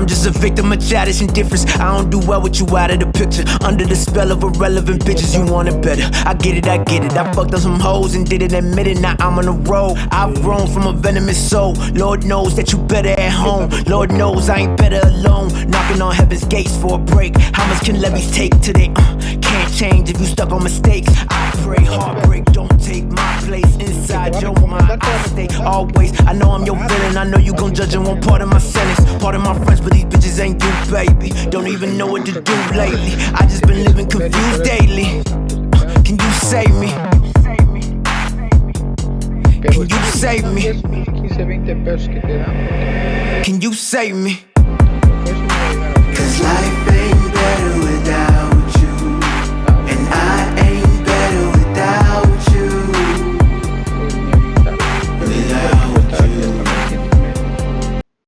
I'm just a victim of childish indifference. I don't do well with you out of the picture. Under the spell of irrelevant bitches, you want it better. I get it, I get it. I fucked up some hoes and didn't admit it. Now I'm on the road. I've grown from a venomous soul. Lord knows that you better at home. Lord knows I ain't better alone. Knocking on heaven's gates for a break. How much can levies take today? Can't change if you stuck on mistakes. I pray heartbreak don't take my place inside your mind. I stay always. I know I'm your villain. I know you gon' judge and want part of my sentence. Part of my friends, but these bitches ain't you, baby. Don't even know what to do lately. I just been living confused daily. Can you save me? Can you save me? Can you save me? 'Cause life